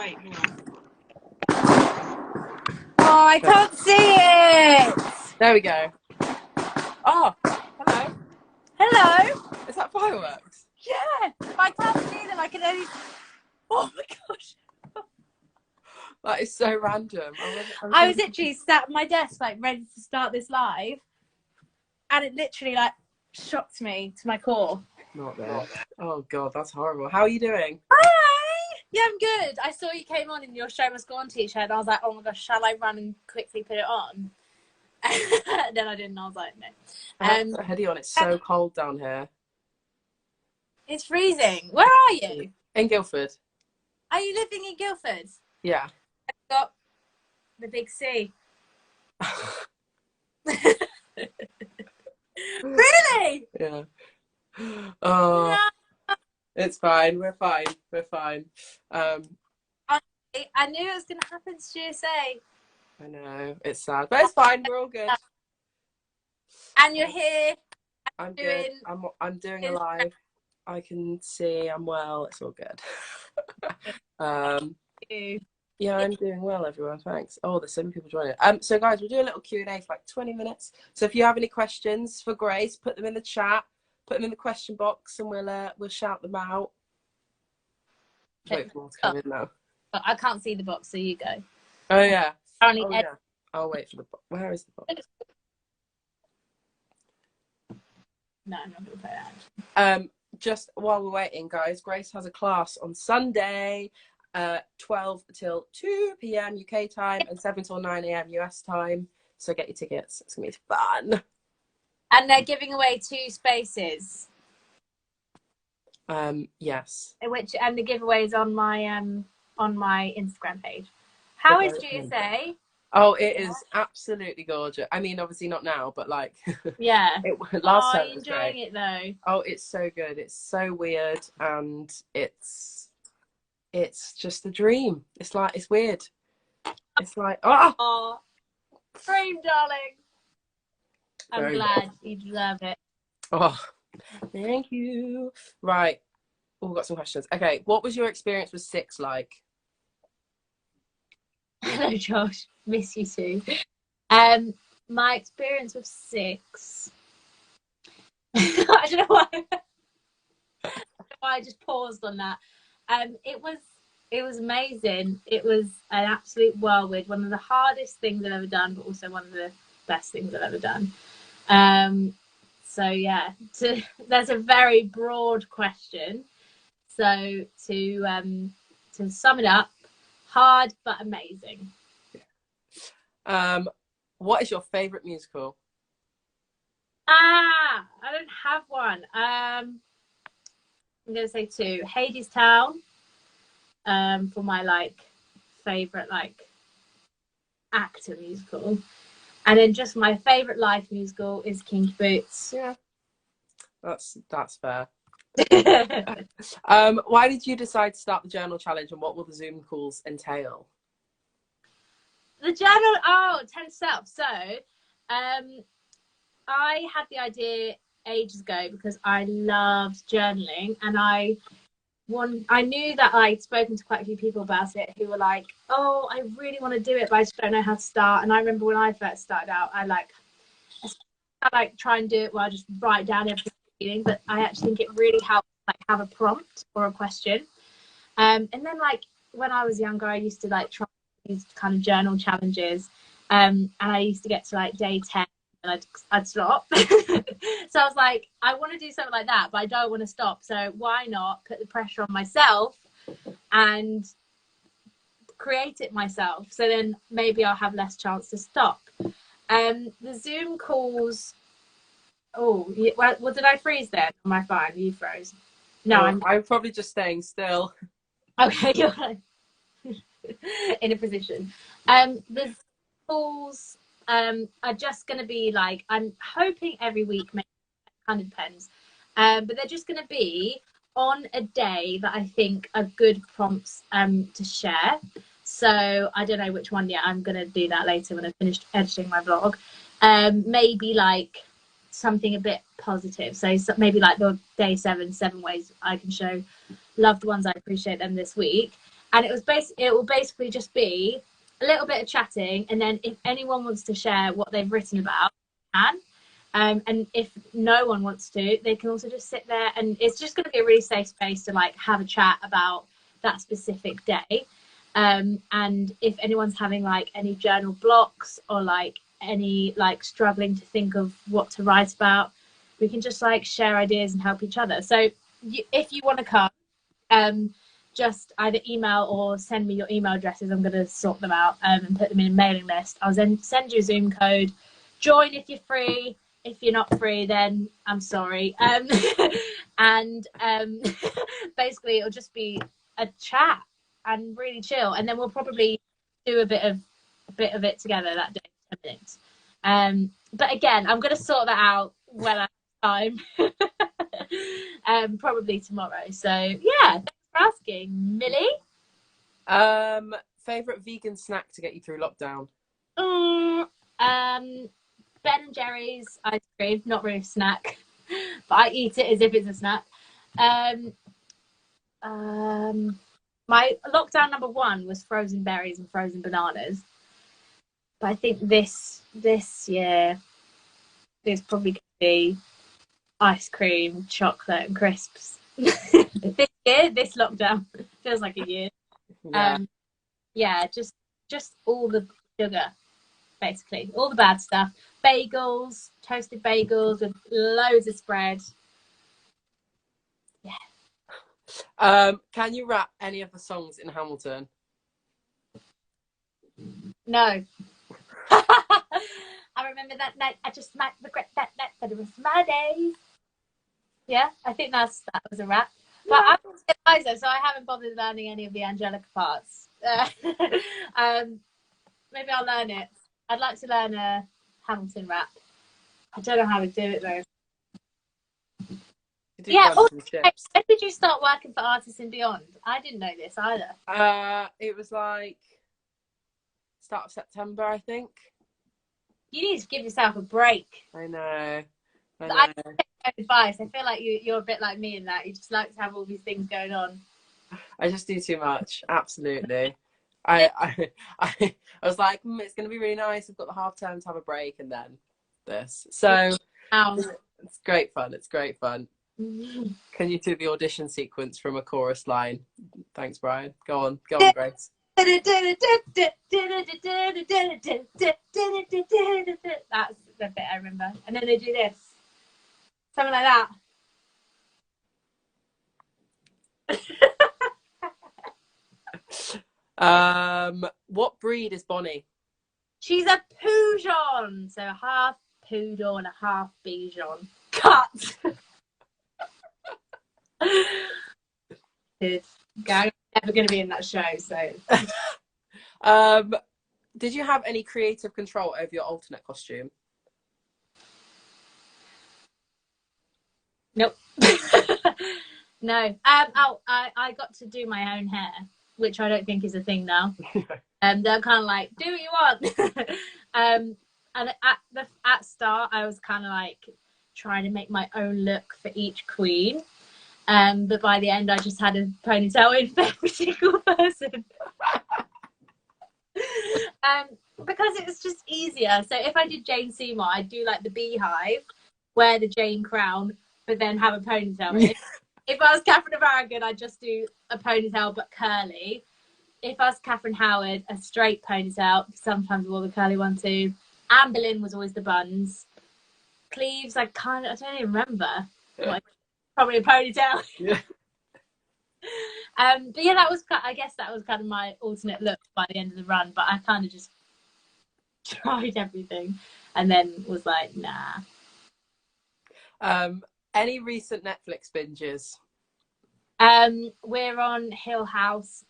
Wait, hang on. Oh, I can't see it. There we go. Oh, hello. Hello. Is that fireworks? Yeah, I can't see them. I can only. Oh my gosh. That is so random. I was literally sat at my desk, like ready to start this live, and it literally like shocked me to my core. Not there. Oh god, that's horrible. How are you doing? Hi. Yeah, I'm good. I saw you came on in your show must go on t-shirt, and I was like, oh my gosh, shall I run and quickly put it on? Then I didn't. I was like, no. I have a hoodie on. It's so cold down here. It's freezing. Where are you? In Guildford. Are you living in Guildford? Yeah. I've got the big C. Really? Yeah. Oh, No. it's fine. We're fine. We're fine. I knew it was going to happen to GSA. I know it's sad, but it's fine. We're all good. And you're here. I'm good. I'm doing a live. I can see. I'm well. It's all good. Yeah, I'm doing well, everyone. Thanks. Oh, there's so many people joining. So guys, we'll do a little Q&A for like 20 minutes. So if you have any questions for Grace, put them in the chat, put them in the question box, and we'll shout them out. Wait for more to come in now. I can't see the box, so you go. Oh yeah. Yeah. I'll wait for the box. Where is the box? No, I'm not going to play that. Just while we're waiting, guys, Grace has a class on Sunday. 12 till 2 p.m. UK time and 7 till 9 a.m. US time. So get your tickets. It's gonna be fun. And they're giving away 2 spaces. Yes. And the giveaway is on my Instagram page. How is GSA? Oh, it is absolutely gorgeous. I mean, obviously not now, but like yeah. Last time was enjoying great. It though. Oh, it's so good. It's so weird and it's just a dream. It's like, it's weird. It's like, oh, dream, darling. I'm glad you deserve it. Oh, thank you. Right. Oh, we've got some questions. Okay. What was your experience with 6 like? Hello, Josh. Miss you too. My experience with 6. I don't know why. I just paused on that. It was amazing. It was an absolute whirlwind. One of the hardest things I've ever done, but also one of the best things I've ever done. So yeah, there's a very broad question. So to sum it up, hard but amazing. What is your favourite musical? I don't have one. I'm gonna say 2. Hades Town. For my like favorite like actor musical, and then just my favorite live musical is Kinky Boots. Yeah, that's fair. Why did you decide to start the journal challenge, and what will the Zoom calls entail? The journal, 10 steps. So I had the idea ages ago because I loved journaling, and I knew that I'd spoken to quite a few people about it who were like, oh, I really want to do it, but I just don't know how to start. And I remember when I first started out, I try and do it where I just write down everything I'm feeling, but I actually think it really helps like have a prompt or a question. And then like when I was younger, I used to like try these kind of journal challenges, and I used to get to like day 10 and I'd stop. So I was like, I want to do something like that, but I don't want to stop. So why not put the pressure on myself and create it myself? So then maybe I'll have less chance to stop. The Zoom calls. Oh, well, did I freeze then? Am I fine? You froze? No, I'm probably just staying still. Okay, you're like in a position. The calls are just going to be like, I'm hoping every week, maybe it kind of depends, but they're just going to be on a day that I think are good prompts to share. So I don't know which one yet. I'm going to do that later when I've finished editing my vlog. Maybe like something a bit positive. So maybe like the day 7 ways I can show loved ones I appreciate them this week. And it will basically just be a little bit of chatting, and then if anyone wants to share what they've written about, they can. And if no one wants to, they can also just sit there, and it's just going to be a really safe space to like have a chat about that specific day. And if anyone's having like any journal blocks, or like any like struggling to think of what to write about, we can just like share ideas and help each other. So if you want to come, just either email or send me your email addresses. I'm going to sort them out and put them in a mailing list. I'll then send you a Zoom code. Join if you're free. If you're not free, then I'm sorry. And basically, it'll just be a chat and really chill. And then we'll probably do a bit of it together that day, 10 minutes. But again, I'm going to sort that out when I have time. Probably tomorrow. So yeah, thanks for asking, Millie. Favorite vegan snack to get you through lockdown? Ben and Jerry's ice cream, not really a snack, but I eat it as if it's a snack. My lockdown number one was frozen berries and frozen bananas, but I think this year there's probably going to be ice cream, chocolate, and crisps. This year, this lockdown feels like a year. Yeah, just all the sugar, basically, all the bad stuff. Bagels, toasted bagels with loads of spread. Yeah. Can you rap any of the songs in Hamilton? No. I remember that night. I just might regret that night for the rest of my days. Yeah, I think that was a rap. But I'm also Liza, so I haven't bothered learning any of the Angelica parts. Maybe I'll learn it. I'd like to learn a Hamilton rap. I don't know how to do it though. Yeah. Also, when did you start working for Artists and Beyond? I didn't know this either. It was like start of September, I think. You need to give yourself a break. I know. I take advice. I feel like you're a bit like me in that you just like to have all these things going on. I just do too much. Absolutely. I was like, it's going to be really nice. I've got the half term to have a break, and then this. So it's great fun. It's great fun. Can you do the audition sequence from a chorus line? Thanks, Brian. Go on, Grace. That's the bit I remember. And then they do this. Something like that. What breed is Bonnie? She's a Peugeon. So half poodle and a half Bichon. Cut! I'm never going to be in that show, so. Did you have any creative control over your alternate costume? Nope. No. I got to do my own hair, which I don't think is a thing now. They're kind of like, do what you want. And at start, I was kind of like trying to make my own look for each queen. But by the end, I just had a ponytail in for every single person. Because it was just easier. So if I did Jane Seymour, I'd do like the beehive, wear the Jane crown, but then have a ponytail. If I was Catherine of Aragon, I'd just do a ponytail but curly. If I was Catherine Howard, a straight ponytail, sometimes wore the curly one too. Anne Boleyn was always the buns. Cleves, I don't even remember. Probably a ponytail. Yeah. But yeah, I guess that was kind of my alternate look by the end of the run. But I kind of just tried everything and then was like, nah. Any recent Netflix binges? We're on Hill House.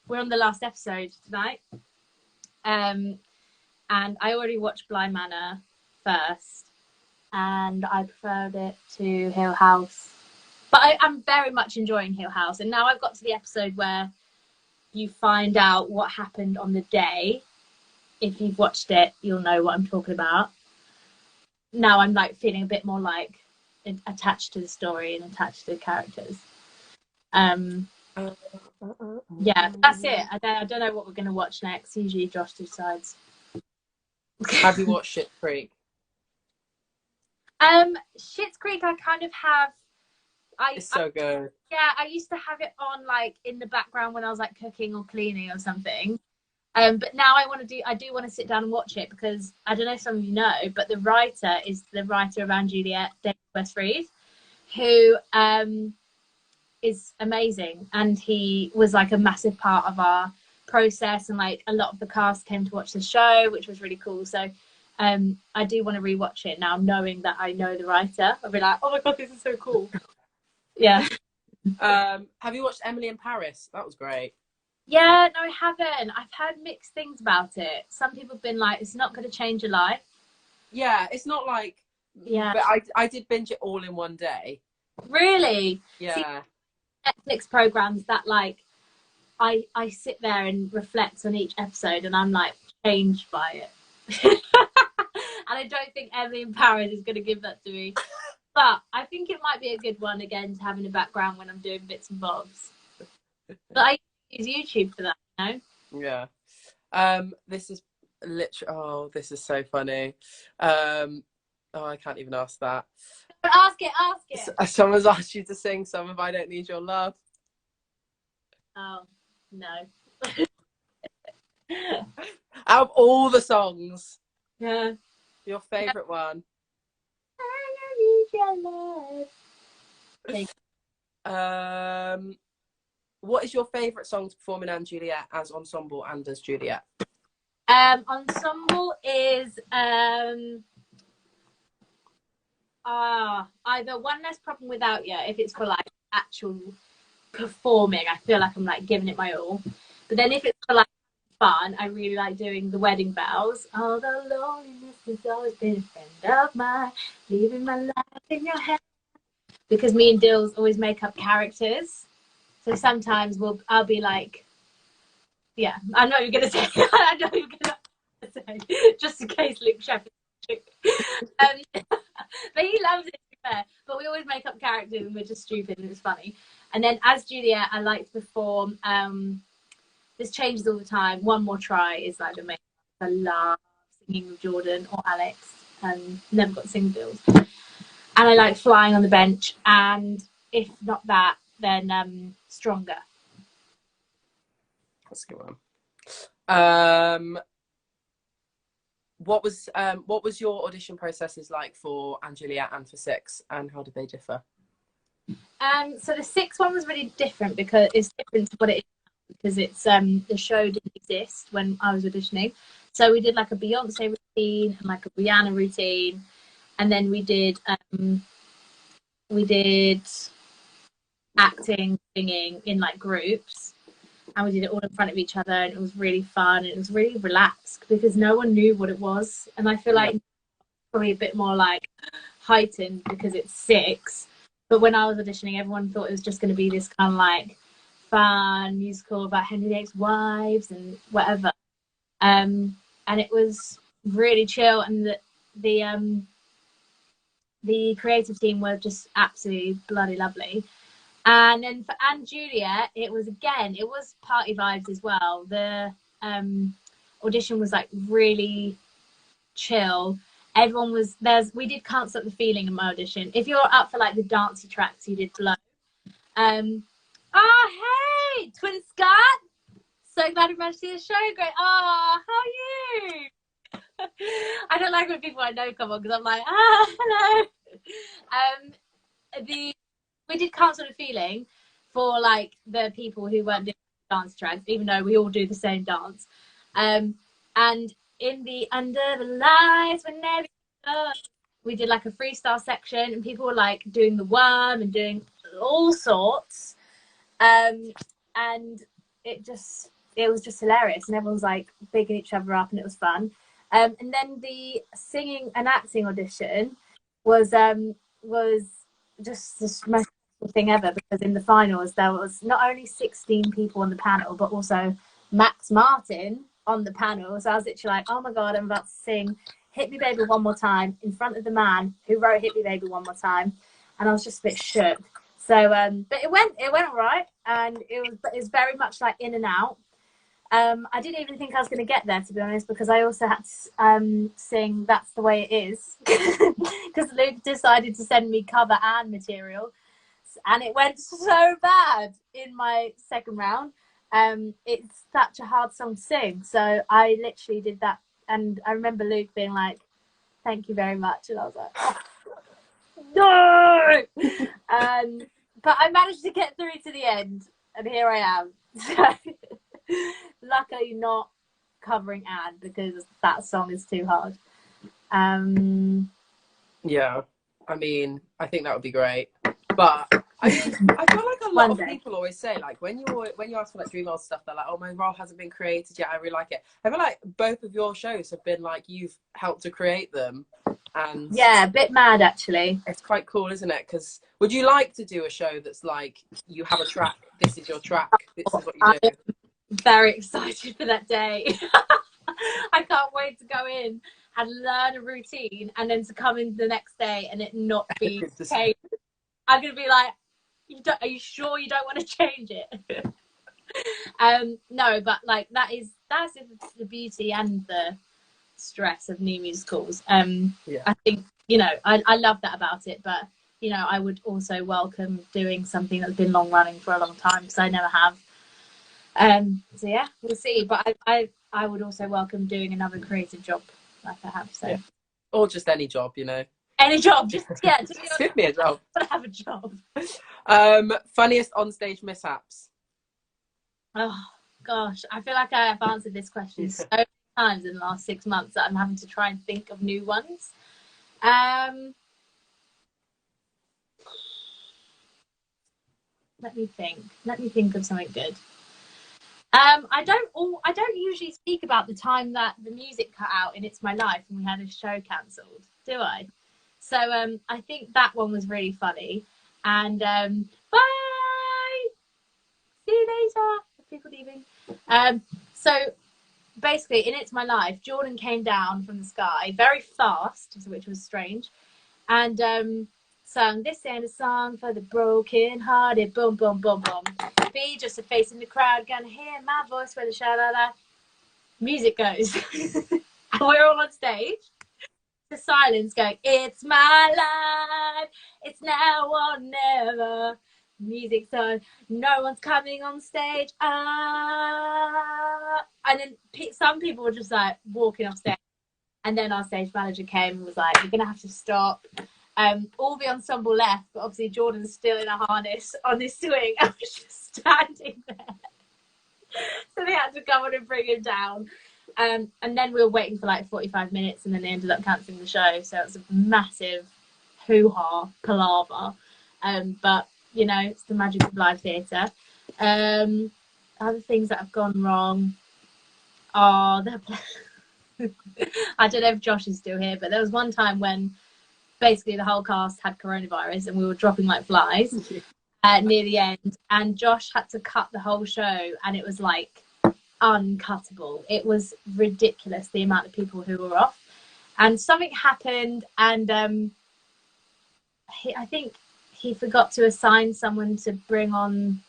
We're on the last episode tonight. And I already watched Bly Manor first, and I preferred it to Hill House. But I'm very much enjoying Hill House. And now I've got to the episode where you find out what happened on the day. If you've watched it, you'll know what I'm talking about. Now I'm like feeling a bit more like attached to the story and attached to the characters. Uh, Yeah, that's it. I don't know what we're going to watch next. Usually Josh decides. Have you watched Schitt's Creek? Schitt's Creek, I kind of have. It's so good. Yeah, I used to have it on like in the background when I was like cooking or cleaning or something. But now I do want to sit down and watch it because I don't know if some of you know, but the writer is the writer of Anne Juliet, David Westreath, who is amazing, and he was like a massive part of our process, and like a lot of the cast came to watch the show, which was really cool. So I do want to rewatch it now, knowing that I know the writer. I'll be like, oh my god, this is so cool. Yeah. Have you watched Emily in Paris? That was great. Yeah, no, I haven't. I've heard mixed things about it. Some people have been like, it's not going to change your life. Yeah, it's not like. Yeah. But I did binge it all in one day. Really? Yeah. See, Netflix programs that like I sit there and reflect on each episode, and I'm like changed by it. And I don't think Emily in Paris is going to give that to me. But I think it might be a good one again to have in the background when I'm doing bits and bobs. But I use YouTube for that, you know? Yeah. This is literally. Oh, this is so funny. Oh, I can't even ask that. Ask it. Someone's asked you to sing some of "I Don't Need Your Love." Oh no. Out of all the songs, Yeah. your favourite one? What is your favourite song to perform in Anne Juliet as ensemble and as Juliet? Ensemble is either One Less Problem Without You, if it's for like actual performing, I feel like I'm like giving it my all. But then if it's for like fun, I really like doing the Wedding Bells. Although loneliness has always been a friend of mine, leaving my life in your hands. Because me and Dills always make up characters, so sometimes I'll be like, yeah, I'm not even gonna say. I'm not even gonna say, just in case Luke Shepherd. But he loves it, to be fair. But we always make up characters and we're just stupid and it's funny. And then as Juliet, I like to perform. This changes all the time. One More Try is like the main. I love singing with Jordan or Alex, and never got to sing with Bills. And I like Flying on the Bench. And if not that, then Stronger. That's a good one. What was your audition processes like for Anne Juliet and for Six, and how did they differ? So the Six one was really different because it's different to what it is because it's the show didn't exist when I was auditioning. So we did like a Beyonce routine and like a Rihanna routine, and then we did acting, singing in like groups, and we did it all in front of each other, and it was really fun and it was really relaxed because no one knew what it was. And I feel like probably a bit more like heightened because it's Six. But when I was auditioning, everyone thought it was just going to be this kind of like fun musical about Henry VIII's wives and whatever. And it was really chill, and the creative team were just absolutely bloody lovely. And then for Anne Juliet, it was party vibes as well. The audition was like really chill. Everyone was we did Can't Stop the Feeling in my audition. If you're up for like the dancey tracks, you did Glow. Hey, Twin Scott. So glad we managed to see the show. Great. How are you? I don't like when people I know come on because I'm like, hello. We did Can't Stop the Feeling for like the people who weren't doing dance tracks, even though we all do the same dance. And in the Under the Lights when everything goes, we did like a freestyle section, and people were like doing the worm and doing all sorts. And it was just hilarious, and everyone was like bigging each other up, and it was fun. And then the singing and acting audition was just the most thing ever, because in the finals there was not only 16 people on the panel but also Max Martin on the panel. So I was literally like, oh my god, I'm about to sing Hit Me Baby One More Time in front of the man who wrote Hit Me Baby One More Time, and I was just a bit shook. So, but it went all right, and it was very much like in and out. I didn't even think I was going to get there, to be honest, because I also had to sing "That's the Way It Is" because Luke decided to send me cover and material, and it went so bad in my second round. It's such a hard song to sing, so I literally did that, and I remember Luke being like, "Thank you very much," and I was like, oh, "No!" But I managed to get through to the end, and here I am. So, luckily, not covering Anne because that song is too hard. Yeah, I mean, I think that would be great. But I mean, I feel like a lot of people always say, like, when you ask for like dream world stuff, they're like, "Oh, my role hasn't been created yet. I really like it." I feel like both of your shows have been like you've helped to create them, and yeah, a bit mad actually. It's quite cool, isn't it? Because would you like to do a show that's like you have a track, this is your track, this is what you do? I'm very excited for that day. I can't wait to go in and learn a routine, and then to come in the next day and it not be changed. I'm gonna be like, are you sure you don't want to change it? No, but like that's the beauty and the stress of new musicals. Yeah. I think, you know, I love that about it, but you know, I would also welcome doing something that's been long running for a long time, because I never have. So yeah, we'll see. But I would also welcome doing another creative job like I have. So, yeah. Or just any job, you know. Any job, just yeah, to just give me a job. I have a job. Funniest onstage mishaps. Oh gosh, I feel like I have answered this question so many times in the last 6 months that I'm having to try and think of new ones. Let me think of something good. I don't usually speak about the time that the music cut out in It's My Life and we had a show cancelled, do I? So I think that one was really funny. And bye. See you later. People leaving. So basically, in It's My Life, Jordan came down from the sky very fast, which was strange, and sung "This Ain't a Song for the Broken Hearted." Boom, boom, boom, boom. Be just a face in the crowd, gonna hear my voice for the sha la la. Music goes, and we're all on stage. The silence going, "It's my life, it's now or never." Music's on, no one's coming on stage. And then some people were just like walking off stage. And then our stage manager came and was like, "You're gonna have to stop." All the ensemble left, but obviously Jordan's still in a harness on this swing. I was just standing there. So they had to come on and bring him down. And then we were waiting for like 45 minutes, and then they ended up cancelling the show. So it was a massive hoo-ha palaver. But, you know, it's the magic of live theatre. Other things that have gone wrong are... I don't know if Josh is still here, but there was one time when basically the whole cast had coronavirus and we were dropping like flies near the end, and Josh had to cut the whole show, and it was like uncuttable. It was ridiculous, the amount of people who were off, and something happened, and I think he forgot to assign someone to bring on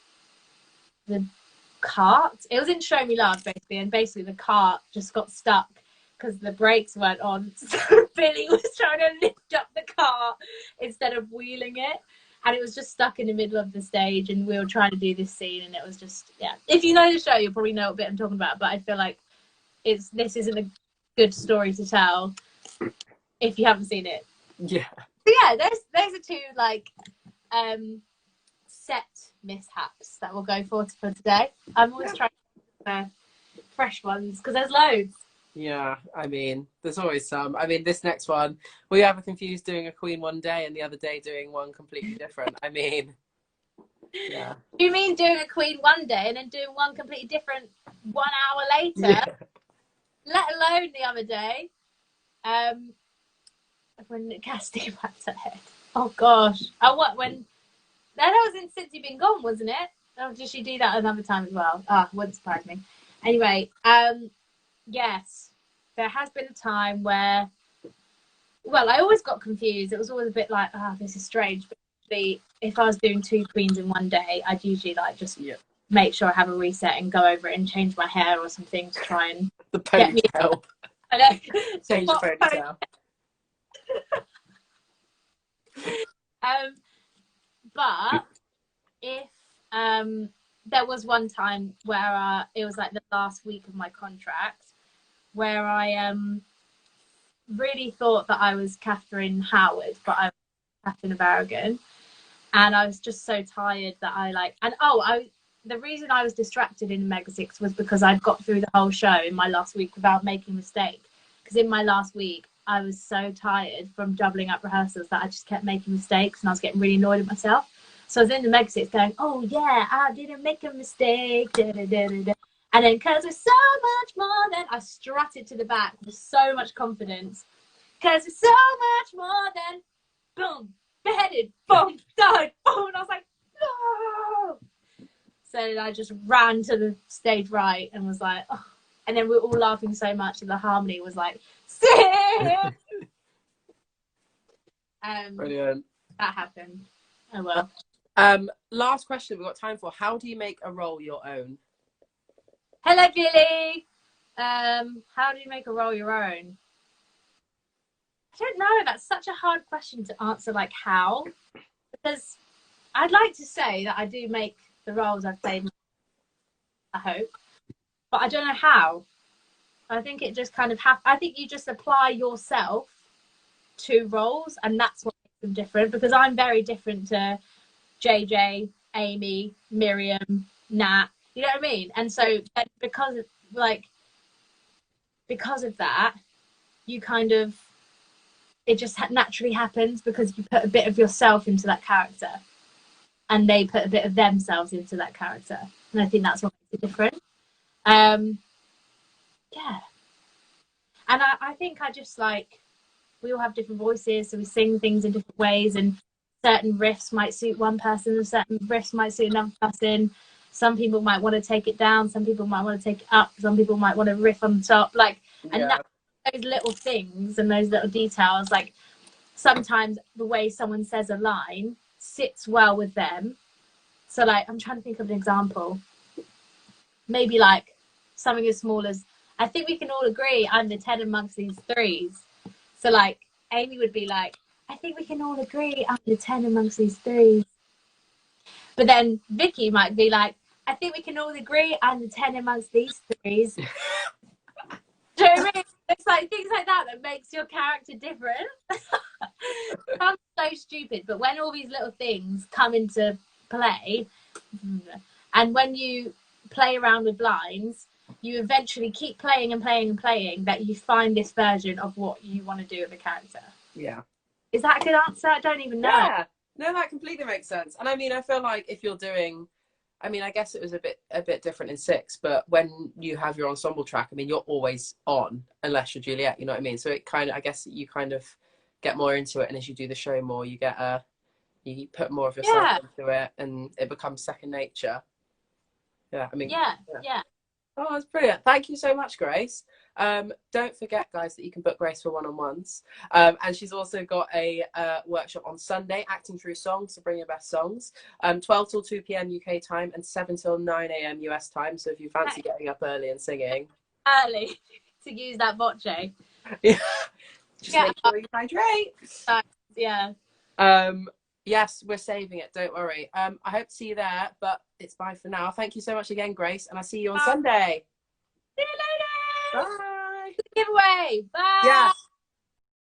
the cart. It was in Show Me Love, basically, and basically the cart just got stuck because the brakes weren't on. So Billy was trying to lift up the car instead of wheeling it, and it was just stuck in the middle of the stage, and we were trying to do this scene, and it was just, yeah. If you know the show, you'll probably know what bit I'm talking about, but I feel like this isn't a good story to tell if you haven't seen it. Yeah. So yeah, those are two like set mishaps that we'll go for today. I'm always trying for fresh ones because there's loads. Yeah, I mean, there's always some. I mean, this next one, we ever confused doing a Queen one day and the other day doing one completely different? I mean, yeah. You mean doing a Queen one day and then doing one completely different 1 hour later? Yeah. Let alone the other day, when Cassidy wrapped her head. Oh gosh! Oh, what when? That was in Since You've Been Gone, wasn't it? Or did she do that another time as well? Wouldn't surprise me. Anyway, yes, there has been a time where, well, I always got confused. It was always a bit like, this is strange. But usually, if I was doing 2 queens in one day, I'd usually like just make sure I have a reset and go over it and change my hair or something to try and the ponytail. I know. Change the ponytail. But if there was one time where it was like the last week of my contract where I really thought that I was Catherine Howard, but I was Catherine of Aragon, and I was just so tired that the reason I was distracted in Mega 6 was because I'd got through the whole show in my last week without making a mistake. Because in my last week, I was so tired from doubling up rehearsals that I just kept making mistakes and I was getting really annoyed at myself. So I was in the Mega 6 going, oh yeah, I didn't make a mistake. Da, da, da, da, da. And then, because there's so much more than, I strutted to the back with so much confidence. Because there's so much more than, boom, beheaded, boom, died, boom. And I was like, no. So I just ran to the stage right and was like, oh. And then we were all laughing so much and the harmony was like, sick. Brilliant. That happened. Oh well. Last question we've got time for. How do you make a role your own? Hello, Billy. How do you make a role your own? I don't know. That's such a hard question to answer, like how. Because I'd like to say that I do make the roles I've played, I hope. But I don't know how. I think it just kind of I think you just apply yourself to roles, and that's what makes them different. Because I'm very different to JJ, Amy, Miriam, Nat. You know what I mean? And so because of that, you kind of, it just naturally happens because you put a bit of yourself into that character, and they put a bit of themselves into that character, and I think that's what makes it different. Yeah. And I think I just like, we all have different voices, so we sing things in different ways, and certain riffs might suit one person and certain riffs might suit another person. Some people might want to take it down, some people might want to take it up, some people might want to riff on top, like, and those little things and those little details, like sometimes the way someone says a line sits well with them. So like, I'm trying to think of an example. Maybe like something as small as, I think we can all agree I'm the 10 amongst these threes. So like Amy would be like, I think we can all agree I'm the 10 amongst these threes. But then Vicky might be like, I think we can all agree I'm the 10 amongst these threes. Do you know what I mean? It's like things like that makes your character different. Sounds so stupid, but when all these little things come into play, and when you play around with lines, you eventually keep playing and playing and playing, that you find this version of what you want to do with a character. Yeah. Is that a good answer? I don't even know. Yeah. No, that completely makes sense. And I mean, I feel like if you're doing, I mean, I guess it was a bit different in 6, but when you have your ensemble track, I mean, you're always on unless you're Juliet, you know what I mean? So it kind of, I guess you kind of get more into it, and as you do the show more, you get you put more of yourself into it, and it becomes second nature. Yeah, I mean, yeah. Oh, that's brilliant. Thank you so much, Grace. Don't forget, guys, that you can book Grace for one-on-ones. And she's also got a workshop on Sunday, Acting Through Songs, so bring your best songs. 12 till 2 p.m. UK time and 7 till 9 a.m. US time. So if you fancy getting up early and singing. Early to use that voce. Yeah. Just make sure you hydrate. Yeah. Yes, we're saving it. Don't worry. I hope to see you there, but it's bye for now. Thank you so much again, Grace, and I'll see you on Sunday. See you later. Bye. Giveaway. Bye. Yeah.